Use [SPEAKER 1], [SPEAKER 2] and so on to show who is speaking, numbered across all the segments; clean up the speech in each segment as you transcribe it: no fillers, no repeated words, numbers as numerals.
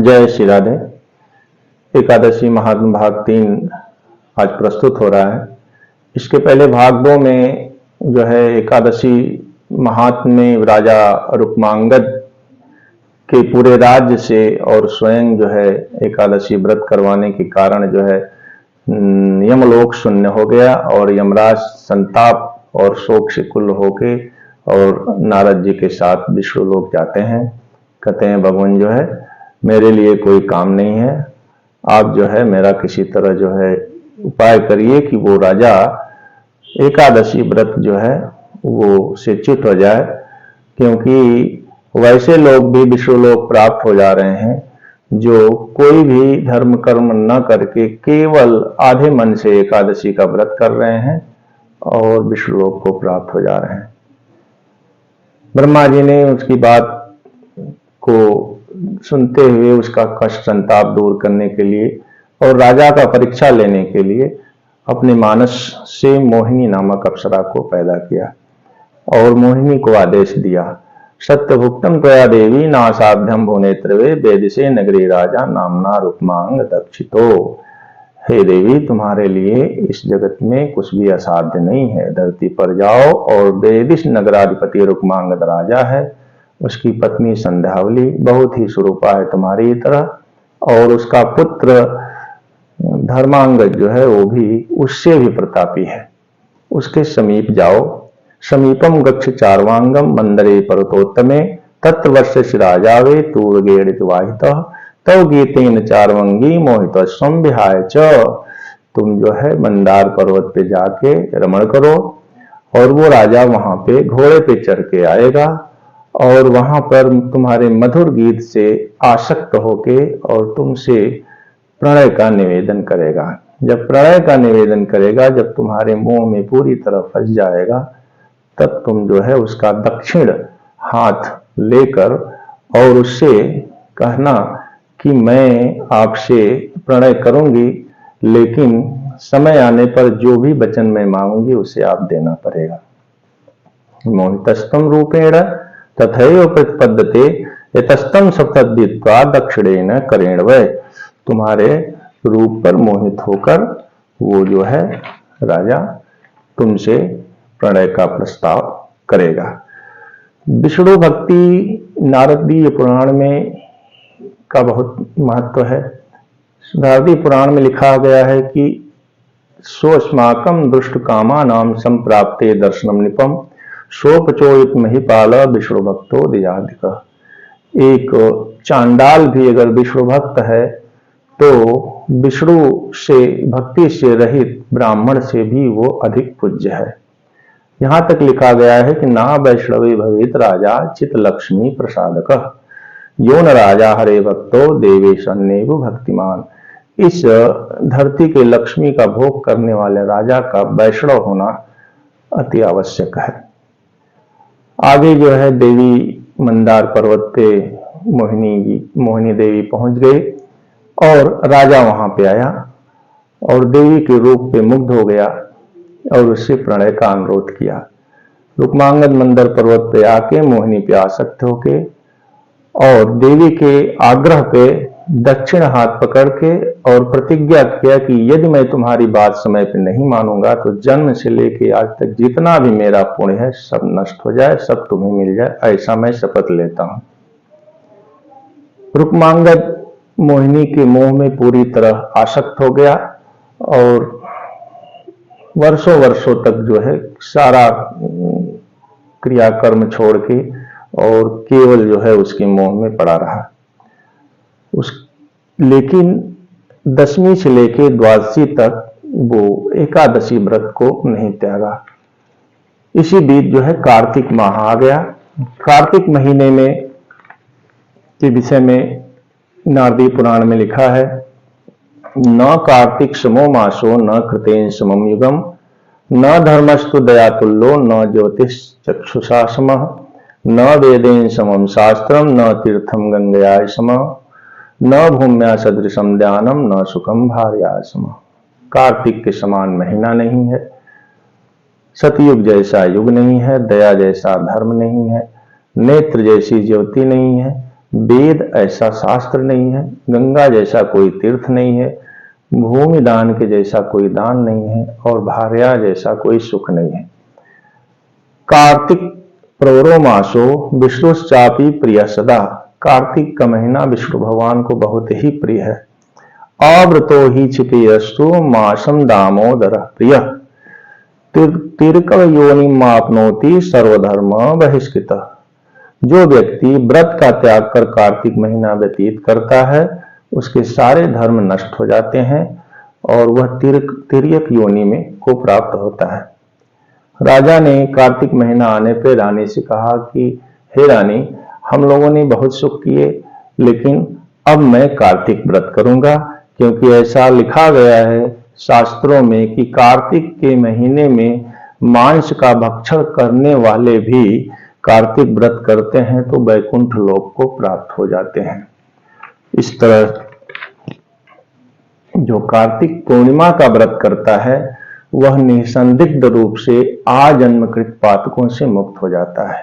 [SPEAKER 1] जय श्री राधे। एकादशी महात्म भाग 3 आज प्रस्तुत हो रहा है। इसके पहले भाग 2 में जो है एकादशी महात्म में राजा रुक्मांगद के पूरे राज्य से और स्वयं जो है एकादशी व्रत करवाने के कारण जो है यमलोक शून्य हो गया और यमराज संताप और शोक से कुल होके और नारद जी के साथ विष्णु लोक जाते हैं। कहते हैं भगवान जो है मेरे लिए कोई काम नहीं है, आप जो है मेरा किसी तरह जो है उपाय करिए कि वो राजा एकादशी व्रत जो है वो से च्युत हो जाए, क्योंकि वैसे लोग भी विष्णु लोक प्राप्त हो जा रहे हैं जो कोई भी धर्म कर्म न करके केवल आधे मन से एकादशी का व्रत कर रहे हैं और विष्णु लोक को प्राप्त हो जा रहे हैं। ब्रह्मा जी ने उसकी बात को सुनते हुए उसका कष्ट संताप दूर करने के लिए और राजा का परीक्षा लेने के लिए अपने मानस से मोहिनी नामक अप्सरा को पैदा किया और मोहिनी को आदेश दिया, सत्यभुक्तम त्वया देवी नासाध्यम भुवनेत्रवे वेदिसे नगरी राजा नामना रुक्मांग दक्षितो। हे देवी, तुम्हारे लिए इस जगत में कुछ भी असाध्य नहीं है। धरती पर जाओ और वेदिश नगराधिपति रुक्मांगद राजा है, उसकी पत्नी संध्यावली बहुत ही स्वरूपा है तुम्हारी तरह और उसका पुत्र धर्मांगद जो है वो भी उससे भी प्रतापी है। उसके समीप जाओ। समीपम गच्छ चार्वांगम मंदरे पर्वतोत्तमे तत्र वर्षस्य राजावे तूर्गेण वाहितः तव गीतेन चार्वंगी मोहित स्वम विहाय च। तुम जो है मंदार पर्वत पे जाके रमण करो और वो राजा वहां पे घोड़े पे चढ़ के आएगा और वहां पर तुम्हारे मधुर गीत से आसक्त होके और तुमसे प्रणय का निवेदन करेगा। जब प्रणय का निवेदन करेगा, जब तुम्हारे मुंह में पूरी तरह फंस जाएगा, तब तुम जो है उसका दक्षिण हाथ लेकर और उससे कहना कि मैं आपसे प्रणय करूंगी, लेकिन समय आने पर जो भी वचन मैं मांगूंगी उसे आप देना पड़ेगा। मोहितस्तम रूपेण तथैव प्रतिपद्यते यतस्तम सप्तद्वित्वा दक्षिणेन करेण वै। तुम्हारे रूप पर मोहित होकर वो जो है राजा तुमसे प्रणय का प्रस्ताव करेगा। विष्णु भक्ति नारदीय पुराण में का बहुत महत्व है। नारदीय पुराण में लिखा गया है कि सोऽस्माकं दुष्ट कामा नाम संप्राप्ते दर्शनम निपम सोपचोयित महिपाल विष्णु भक्तो दियाधिक। एक चांडाल भी अगर विष्णु भक्त है तो विष्णु से भक्ति से रहित ब्राह्मण से भी वो अधिक पूज्य है। यहां तक लिखा गया है कि ना वैष्णवी भवेत राजा चित लक्ष्मी प्रसादक यो न राजा हरे भक्तो देवेशन्नेव भक्तिमान। इस धरती के लक्ष्मी का भोग करने वाले राजा का वैष्णव होना अति आवश्यक है। आगे जो है देवी मंदार पर्वत पे मोहिनी देवी पहुंच गई और राजा वहां पे आया और देवी के रूप पे मुग्ध हो गया और उससे प्रणय का अनुरोध किया। रुक्मांगद मंदर पर्वत पे आके मोहिनी पे आसक्त होके और देवी के आग्रह पे दक्षिण हाथ पकड़ के और प्रतिज्ञा किया कि यदि मैं तुम्हारी बात समय पे नहीं मानूंगा तो जन्म से लेके आज तक जितना भी मेरा पुण्य है सब नष्ट हो जाए, सब तुम्हें मिल जाए, ऐसा मैं शपथ लेता हूं। रुक्मांगद मोहिनी के मोह में पूरी तरह आसक्त हो गया और वर्षों वर्षों तक जो है सारा क्रियाकर्म छोड़ के और केवल जो है उसके मोह में पड़ा रहा। लेकिन 10वीं से लेके द्वादशी तक वो एकादशी व्रत को नहीं त्यागा। इसी बीच जो है कार्तिक माह आ गया। कार्तिक महीने में के विषय में नारदी पुराण में लिखा है, न कार्तिक समो मासो न कृतेन समम युगम न धर्मस्तु दयातुल्लो न ज्योतिष चक्षुषा समः न वेदेन समम शास्त्रम न तीर्थम गंगया समः न भूम्या सदृशम ध्यानम न सुखम भार्या समः। कार्तिक के समान महीना नहीं है, सतयुग जैसा युग नहीं है, दया जैसा धर्म नहीं है, नेत्र जैसी ज्योति नहीं है, वेद ऐसा शास्त्र नहीं है, गंगा जैसा कोई तीर्थ नहीं है, भूमि दान के जैसा कोई दान नहीं है, और भार्या जैसा कोई सुख नहीं है। कार्तिक प्रवरो मासो विष्णुश्चापि प्रिय सदा। कार्तिक का महीना विष्णु भगवान को बहुत ही प्रिय है। आवृतो ही छिपेयस्तु मासम दामोदर प्रिय। तिरकव योनि मापनोति सर्वधर्म बहिष्कृत। जो व्यक्ति व्रत का त्याग कर कार्तिक महीना व्यतीत करता है उसके सारे धर्म नष्ट हो जाते हैं और वह तिर्यक योनि में को प्राप्त होता है। राजा ने कार्तिक महीना आने पर रानी से कहा कि हे रानी, हम लोगों ने बहुत सुख किए, लेकिन अब मैं कार्तिक व्रत करूंगा, क्योंकि ऐसा लिखा गया है शास्त्रों में कि कार्तिक के महीने में मांस का भक्षण करने वाले भी कार्तिक व्रत करते हैं तो वैकुंठ लोक को प्राप्त हो जाते हैं। इस तरह जो कार्तिक पूर्णिमा का व्रत करता है वह निसंदिग्ध रूप से आजन्मकृत पातकों से मुक्त हो जाता है।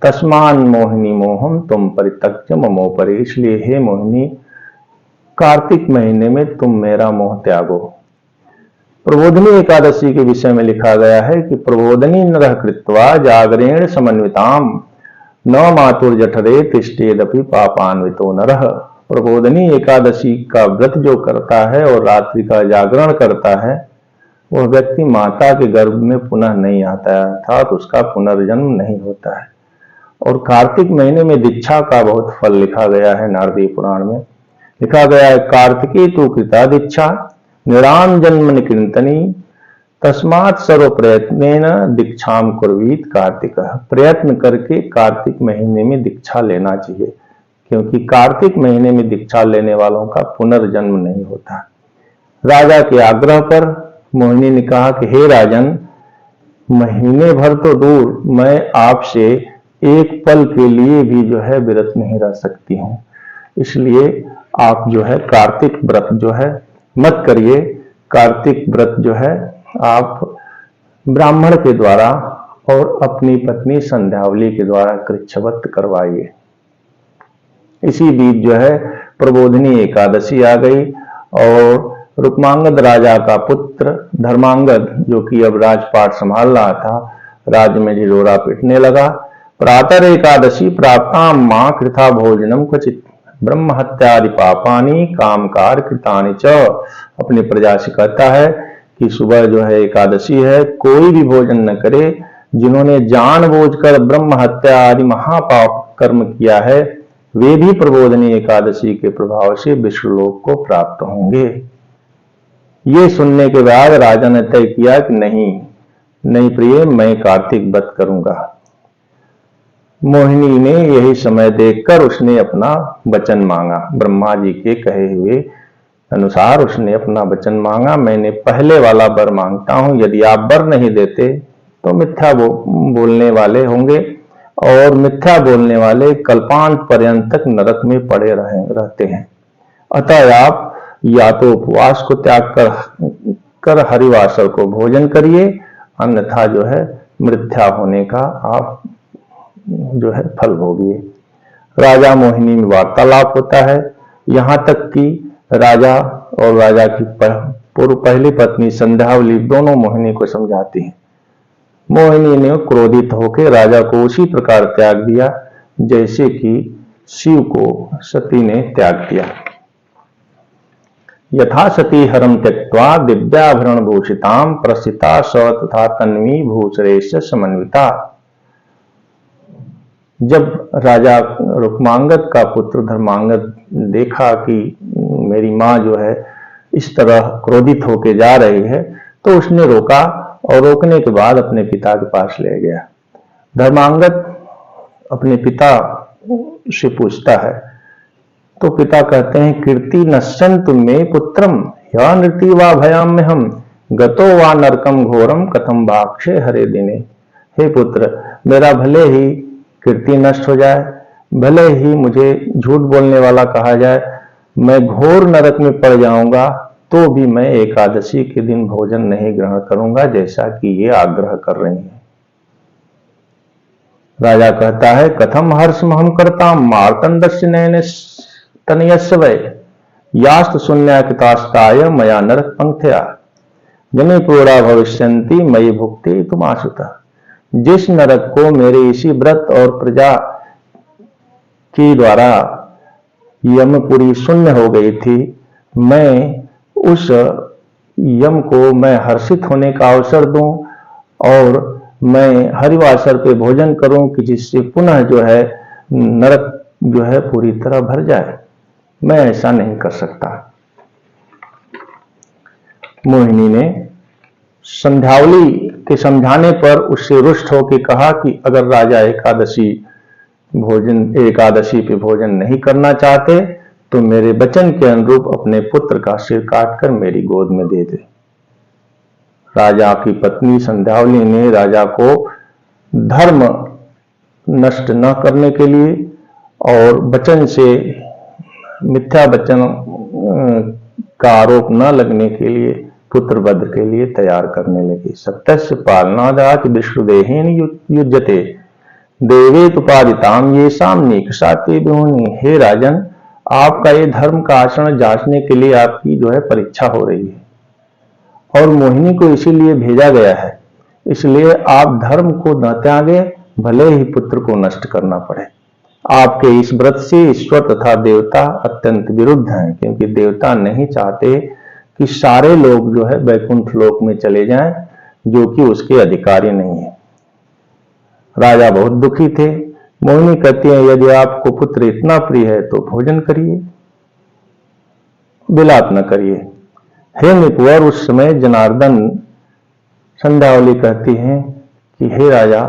[SPEAKER 1] तस्मान मोहिनी मोहम तुम परित्यज्य ममो परे। इसलिए हे मोहिनी, कार्तिक महीने में तुम मेरा मोह त्यागो। प्रबोधनी एकादशी के विषय में लिखा गया है कि प्रबोधनी नरः कृत्वा जागरेण समन्विताम न मातुर जठरे तिष्ठेदपि पापान्वितो नरः। प्रबोधनी एकादशी का व्रत जो करता है और रात्रि का जागरण करता है वह व्यक्ति माता के गर्भ में पुनः नहीं आता है, अर्थात उसका पुनर्जन्म नहीं होता है। और कार्तिक महीने में दीक्षा का बहुत फल लिखा गया है। नारदीय पुराण में लिखा गया है, कार्तिकी तु कृता दीक्षा निराम जन्म निकृंतनी तस्मात् सर्व प्रयत्नेन दीक्षाम कुर्वीत कार्तिक। प्रयत्न करके कार्तिक महीने में दीक्षा लेना चाहिए, क्योंकि कार्तिक महीने में दीक्षा लेने वालों का पुनर्जन्म नहीं होता। राजा के आग्रह पर मोहिनी ने कहा कि हे राजन, महीने भर तो दूर, मैं आपसे एक पल के लिए भी जो है विरत नहीं रह सकती हूँ, इसलिए आप जो है कार्तिक व्रत जो है मत करिए। कार्तिक व्रत जो है आप ब्राह्मण के द्वारा और अपनी पत्नी संध्यावली के द्वारा कृच्छ्रवत करवाइए। इसी बीच जो है प्रबोधनी एकादशी आ गई और रुक्मांगद राजा का पुत्र धर्मांगद, जो कि अब राजपाट संभाल रहा था, राज्य में ढिढोरा पीटने लगा। प्रातः एकादशी प्राप्ताम मां कृथा भोजनम क्वचित ब्रह्म हत्यादि पापानि कामकार कृतानि च। अपनी प्रजा से कहता है कि सुबह जो है एकादशी है, कोई भी भोजन न करे। जिन्होंने जानबूझकर ब्रह्म हत्या आदि महापाप कर्म किया है वे भी प्रबोधनी एकादशी के प्रभाव से विष्णुलोक को प्राप्त होंगे। ये सुनने के बाद राजा ने तय किया कि नहीं प्रिय, मैं कार्तिक व्रत करूंगा। मोहिनी ने यही समय देखकर उसने अपना वचन मांगा। ब्रह्मा जी के कहे हुए अनुसार उसने अपना वचन मांगा, मैंने पहले वाला वर मांगता हूं, यदि आप वर नहीं देते तो मिथ्या बोलने वाले होंगे और मिथ्या बोलने वाले कल्पांत पर्यंत तक नरक में पड़े रहते हैं। अतः आप या तो उपवास को त्याग कर हरिवासर को भोजन करिए, अन्यथा जो है मिथ्या होने का आप जो है फल भोगिए। राजा मोहिनी में वार्तालाप होता है, यहाँ तक कि राजा और राजा की पहली पत्नी संध्यावली दोनों मोहिनी को समझाती हैं। मोहिनी ने क्रोधित होकर राजा को उसी प्रकार त्याग दिया जैसे कि शिव को सती ने त्याग दिया। यथा सती हरम त्यक्त्वा दिव्याभरण भूषिताम प्रसिता स तथा तन्वी भूषरेश समन्विता। जब राजा रुक्मांगद का पुत्र धर्मांगद देखा कि मेरी मां जो है इस तरह क्रोधित होकर जा रही है, तो उसने रोका और रोकने के बाद अपने पिता के पास ले गया। धर्मांगद अपने पिता से पूछता है तो पिता कहते हैं, कीर्ति नश्यन्तु मे पुत्रम या नृति वा भयाम में हम गतो वा नरकम घोरम कथम भाक्षे हरे दिने। हे पुत्र, मेरा भले ही कीर्ति नष्ट हो जाए, भले ही मुझे झूठ बोलने वाला कहा जाए, मैं घोर नरक में पड़ जाऊंगा, तो भी मैं एकादशी के दिन भोजन नहीं ग्रहण करूंगा, जैसा कि ये आग्रह कर रही हैं। राजा कहता है, कथम हर्षमहम करता मार्तंडस्य नयन तनयस्य वै यास्त शून्याकृतास्ताय मया नरक पंक्त्या जने पूरा भविष्यंती मई भुक्ति तुम आशुता। जिस नरक को मेरे इसी व्रत और प्रजा के द्वारा यमपुरी शून्य हो गई थी, मैं उस यम को मैं हर्षित होने का अवसर दूं और मैं हरिवासर पे भोजन करूं कि जिससे पुनः जो है नरक जो है पूरी तरह भर जाए। मैं ऐसा नहीं कर सकता। मोहिनी ने संध्यावली के समझाने पर उससे रुष्ट होकर कहा कि अगर राजा एकादशी पे भोजन नहीं करना चाहते तो मेरे वचन के अनुरूप अपने पुत्र का सिर काटकर मेरी गोद में दे दे। राजा की पत्नी संध्यावली ने राजा को धर्म नष्ट न करने के लिए और वचन से मिथ्या वचन का आरोप न लगने के लिए पुत्र वध के लिए तैयार करने लगी। सत्यस्य पालनादाच विष्णुदेहेन युज्यते देवे तुपादिताम ये सामने कसाते विहोनी। हे राजन, आपका ये धर्म का आचरण जांचने के लिए आपकी जो है परीक्षा हो रही है और मोहिनी को इसीलिए भेजा गया है। इसलिए आप धर्म को न त्यागे, भले ही पुत्र को नष्ट करना पड़े। आपके इस व्रत से ईश्वर तथा देवता अत्यंत विरुद्ध हैं, क्योंकि देवता नहीं चाहते कि सारे लोग जो है वैकुंठ लोक में चले जाएं, जो कि उसके अधिकारी नहीं है। राजा बहुत दुखी थे। मोहिनी कहती है, यदि आपको पुत्र इतना प्रिय है तो भोजन करिए, विलाप न करिए। हे निपुवर, उस समय जनार्दन संध्यावली कहती हैं कि हे राजा,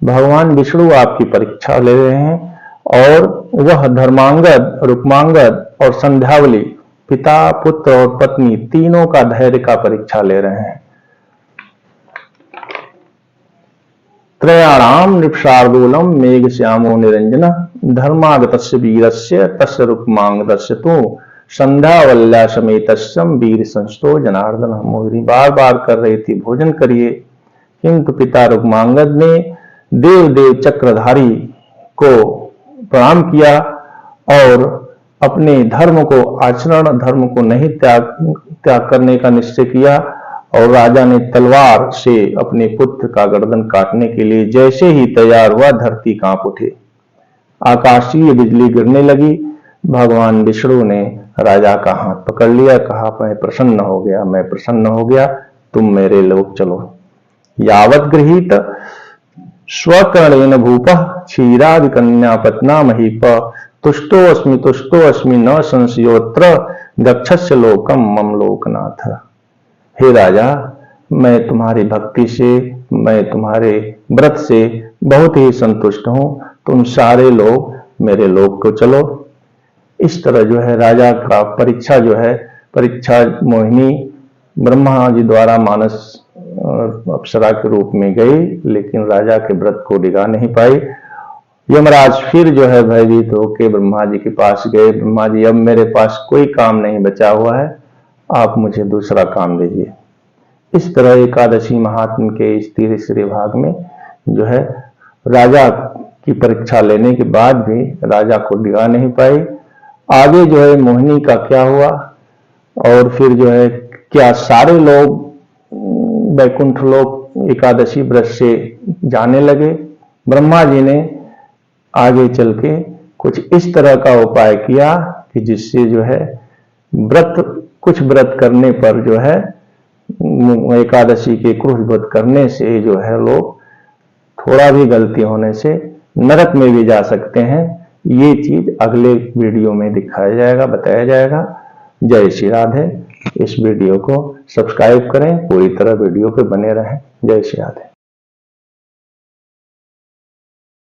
[SPEAKER 1] भगवान विष्णु आपकी परीक्षा ले रहे हैं और वह धर्मांगद, रुक्मांगद और संध्यावली पिता, पुत्र और पत्नी तीनों का धैर्य का परीक्षा ले रहे हैं। त्रयाणाम नृपशार्दूलम मेघ श्यामो निरंजन धर्मागतस्य वीरस्य तस्य रुक्मांगदस्य तु संध्यावल्या समेतस्यम वीर संस्तो जनार्दन। मोहिनी बार बार कर रही थी, भोजन करिए, किंतु पिता रुक्मांगद ने देव चक्रधारी को प्रणाम किया और अपने धर्म को आचरण, धर्म को नहीं त्याग करने का निश्चय किया और राजा ने तलवार से अपने पुत्र का गर्दन काटने के लिए जैसे ही तैयार हुआ, धरती कांप उठी, आकाशीय बिजली गिरने लगी। भगवान विष्णु ने राजा का हाथ पकड़ लिया, कहा, मैं प्रसन्न हो गया, तुम मेरे लोक चलो। यावत गृहीत स्वकर्णेन भूपः क्षीरादि कन्या पत्ना महीप तुष्टो अस्मि न संशयोत्र गच्छस्य लोकम मम लोकनाथ। हे राजा, मैं तुम्हारी भक्ति से, मैं तुम्हारे व्रत से बहुत ही संतुष्ट हूं, तुम सारे लोग मेरे लोक को चलो। इस तरह जो है राजा का परीक्षा मोहिनी ब्रह्मा जी द्वारा मानस अप्सरा के रूप में गई, लेकिन राजा के व्रत को डिगा नहीं पाई। यमराज फिर जो है भयभीत होकर ब्रह्मा जी के पास गए। ब्रह्मा जी, अब मेरे पास कोई काम नहीं बचा हुआ है, आप मुझे दूसरा काम दीजिए। इस तरह एकादशी महात्म्य के इस तीसरे भाग में जो है राजा की परीक्षा लेने के बाद भी राजा को डिगा नहीं पाई। आगे जो है मोहिनी का क्या हुआ और फिर जो है क्या सारे लोग वैकुंठ लोक एकादशी व्रत से जाने लगे। ब्रह्मा जी ने आगे चल के कुछ इस तरह का उपाय किया कि जिससे जो है कुछ व्रत करने पर जो है एकादशी के क्रूर व्रत करने से जो है लोग थोड़ा भी गलती होने से नरक में भी जा सकते हैं। ये चीज अगले वीडियो में दिखाया जाएगा, बताया जाएगा। जय श्री राधे। इस वीडियो को सब्सक्राइब करें, पूरी तरह वीडियो पे बने रहें। जय श्री राधे।